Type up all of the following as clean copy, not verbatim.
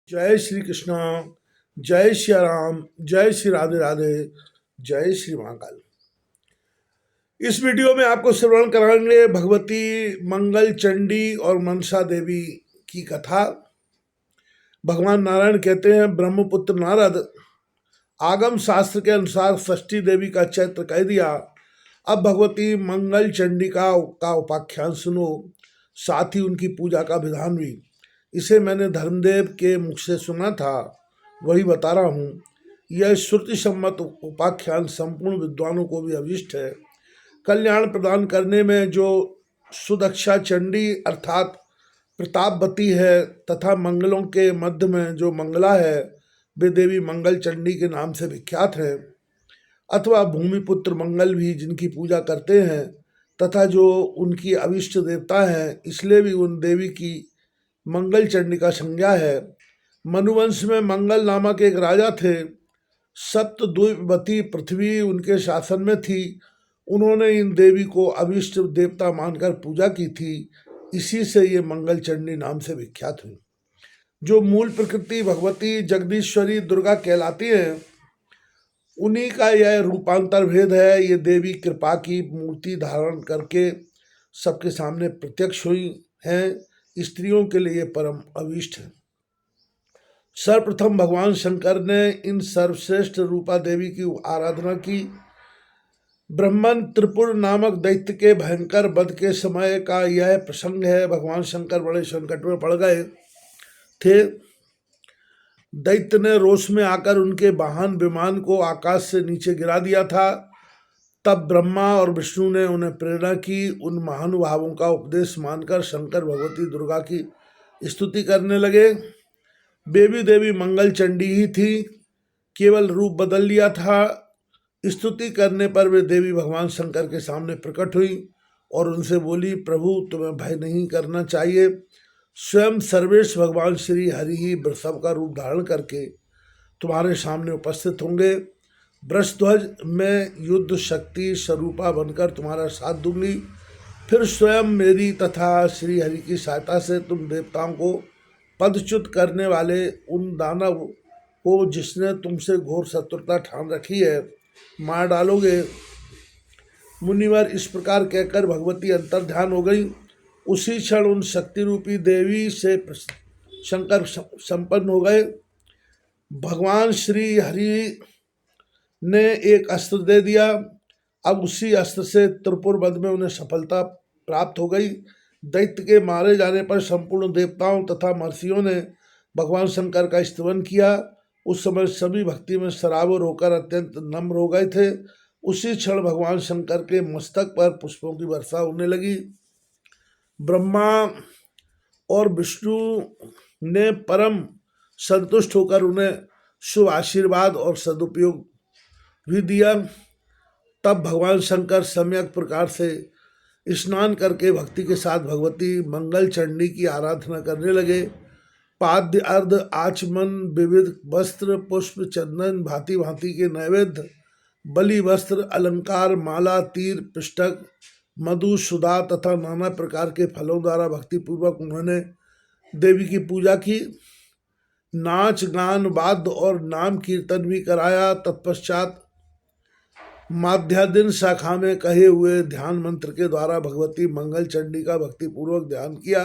जय श्री कृष्णा। जय श्री राम। जय श्री राधे राधे। जय श्री महाकाल। इस वीडियो में आपको श्रवण कराएंगे भगवती मंगल चंडी और मनसा देवी की कथा। भगवान नारायण कहते हैं, ब्रह्मपुत्र नारद, आगम शास्त्र के अनुसार षष्ठी देवी का चैत्र कह दिया। अब भगवती मंगल चंडिका का उपाख्यान सुनो, साथ ही उनकी पूजा का विधान भी। इसे मैंने धर्मदेव के मुख से सुना था, वही बता रहा हूँ। यह श्रुति सम्मत उपाख्यान संपूर्ण विद्वानों को भी अभिष्ट है। कल्याण प्रदान करने में जो सुदक्षा चंडी अर्थात प्रतापवती है तथा मंगलों के मध्य में जो मंगला है, वे देवी मंगल चंडी के नाम से विख्यात है। अथवा भूमिपुत्र मंगल भी जिनकी पूजा करते हैं तथा जो उनकी अभिष्ट देवता हैं, इसलिए भी उन देवी की मंगल चंडी का संज्ञा है। मनुवंश में मंगल नामक एक राजा थे। सप्तद्वीपवती पृथ्वी उनके शासन में थी। उन्होंने इन देवी को अभिष्ट देवता मानकर पूजा की थी, इसी से ये मंगल चंडी नाम से विख्यात हुई। जो मूल प्रकृति भगवती जगदीश्वरी दुर्गा कहलाती हैं, उन्हीं का यह रूपांतर भेद है। ये देवी कृपा की मूर्ति धारण करके सबके सामने प्रत्यक्ष हुई हैं। स्त्रियों के लिए परम अभिष्ट है। सर्वप्रथम भगवान शंकर ने इन सर्वश्रेष्ठ रूपा देवी की आराधना की। ब्रह्मन त्रिपुर नामक दैत्य के भयंकर वध के समय का यह प्रसंग है। भगवान शंकर बड़े संकट में पड़ गए थे। दैत्य ने रोष में आकर उनके वाहन विमान को आकाश से नीचे गिरा दिया था। तब ब्रह्मा और विष्णु ने उन्हें प्रेरणा की। उन महानुभावों का उपदेश मानकर शंकर भगवती दुर्गा की स्तुति करने लगे। वे भी देवी मंगल चंडी ही थी, केवल रूप बदल लिया था। स्तुति करने पर वे देवी भगवान शंकर के सामने प्रकट हुई और उनसे बोली, प्रभु तुम्हें भय नहीं करना चाहिए। स्वयं सर्वेश भगवान श्री हरि ही वृषभ का रूप धारण करके तुम्हारे सामने उपस्थित होंगे। वृषध्वज में युद्ध शक्ति स्वरूपा बनकर तुम्हारा साथ दूंगी। फिर स्वयं मेरी तथा श्री हरि की सहायता से तुम देवताओं को पदच्युत करने वाले उन दानव को, जिसने तुमसे घोर शत्रुता ठान रखी है, मार डालोगे। मुनिवर इस प्रकार कहकर भगवती अंतर्ध्यान हो गई। उसी क्षण उन शक्ति रूपी देवी से शंकर संपन्न हो गए। भगवान श्री हरि ने एक अस्त्र दे दिया। अब उसी अस्त्र से त्रिपुर वध में उन्हें सफलता प्राप्त हो गई। दैत्य के मारे जाने पर संपूर्ण देवताओं तथा महर्षियों ने भगवान शंकर का स्तवन किया। उस समय सभी भक्ति में सराबोर होकर अत्यंत नम्र हो गए थे। उसी क्षण भगवान शंकर के मस्तक पर पुष्पों की वर्षा होने लगी। ब्रह्मा और विष्णु ने परम संतुष्ट होकर उन्हें शुभ आशीर्वाद और सदुपयोग भी दिया। तब भगवान शंकर सम्यक प्रकार से स्नान करके भक्ति के साथ भगवती मंगल चंडी की आराधना करने लगे। पाद्य अर्ध आचमन विविध वस्त्र पुष्प चंदन भांति भांति के नैवेद्य बलि वस्त्र अलंकार माला तीर पिष्टक मधु सुधा तथा नाना प्रकार के फलों द्वारा भक्तिपूर्वक उन्होंने देवी की पूजा की। नाच गान वाद्य और नाम कीर्तन भी कराया। तत्पश्चात माध्यादिन शाखा में कहे हुए ध्यान मंत्र के द्वारा भगवती मंगल चंडी का भक्तिपूर्वक ध्यान किया।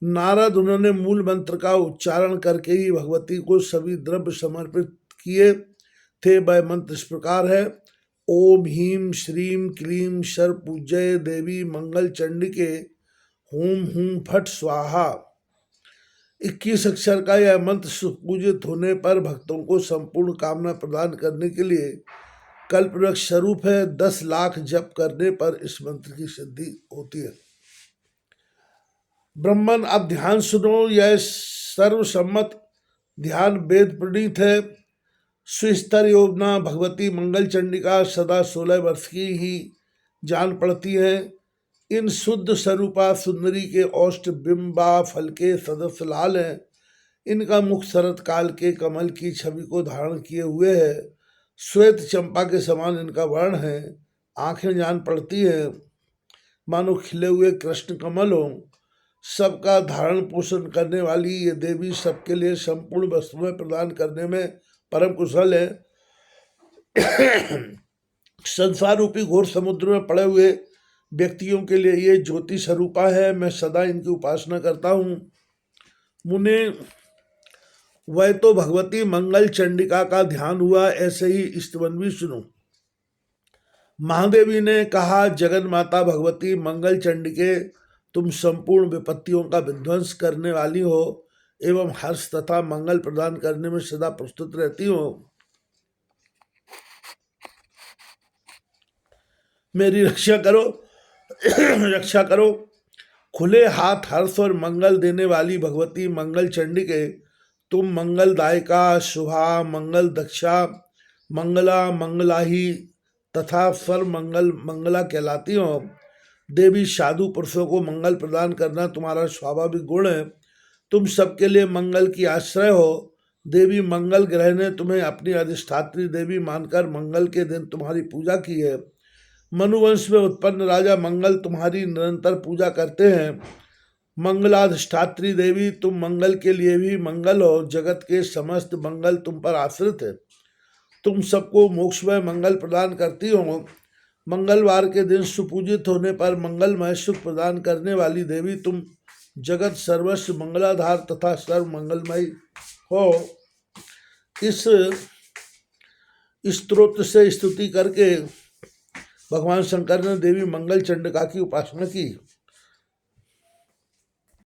नारद उन्होंने मूल मंत्र का उच्चारण करके ही भगवती को सभी द्रव्य समर्पित किए थे। वह मंत्र इस प्रकार है, ओम ह्रीं श्रीं क्लीं सर्वपूज्य देवी मंगल चंडिके हूं हूं फट स्वाहा। 21 अक्षर का यह मंत्र सुपूजित होने पर भक्तों को संपूर्ण कामना प्रदान करने के लिए कल्पवृक्ष स्वरूप है। 10 लाख जप करने पर इस मंत्र की सिद्धि होती है। ब्रह्मन, अब ध्यान सुनो। यह सर्वसम्मत ध्यान वेद प्रणीत है। सुस्तर योजना भगवती मंगल चंडिका सदा 16 वर्ष की ही जान पड़ती है। इन शुद्ध स्वरूपा सुंदरी के औष्ठ बिंबा फल के सदस्य लाल हैं। इनका मुख शरत काल के कमल की छवि को धारण किए हुए है। श्वेत चंपा के समान इनका वर्ण है। आंखें जान पड़ती हैं मानो खिले हुए कृष्ण कमल हों। सबका धारण पोषण करने वाली ये देवी सबके लिए संपूर्ण वस्तुएं प्रदान करने में परम कुशल है। संसार रूपी घोर समुद्र में पड़े हुए व्यक्तियों के लिए ये ज्योति स्वरूपा है। मैं सदा इनकी उपासना करता हूँ। मुने, वह तो भगवती मंगल चंडिका का ध्यान हुआ, ऐसे ही स्तवन भी सुनो। महादेवी ने कहा, जगन माता भगवती मंगल चंडिके, तुम संपूर्ण विपत्तियों का विध्वंस करने वाली हो एवं हर्ष तथा मंगल प्रदान करने में सदा प्रस्तुत रहती हो। मेरी रक्षा करो, रक्षा करो। खुले हाथ हर्ष और मंगल देने वाली भगवती मंगल चंडिके, तुम मंगलदायिका, शुभा, मंगल दक्षा, मंगला, मंगलाही तथा सर्व मंगल मंगला कहलाती हो। देवी, साधु पुरुषों को मंगल प्रदान करना तुम्हारा स्वाभाविक गुण है। तुम सबके लिए मंगल की आश्रय हो। देवी, मंगल ग्रह ने तुम्हें अपनी अधिष्ठात्री देवी मानकर मंगल के दिन तुम्हारी पूजा की है। मनुवंश में उत्पन्न राजा मंगल तुम्हारी निरंतर पूजा करते हैं। मंगलाधिष्ठात्री देवी, तुम मंगल के लिए भी मंगल हो। जगत के समस्त मंगल तुम पर आश्रित है। तुम सबको मोक्षमय मंगल प्रदान करती हो। मंगलवार के दिन सुपूजित होने पर मंगलमय सुख प्रदान करने वाली देवी, तुम जगत सर्वस्व मंगलाधार तथा सर्व मंगलमय हो। इस स्तोत्र से स्तुति करके भगवान शंकर ने देवी मंगल चंडिका की उपासना की।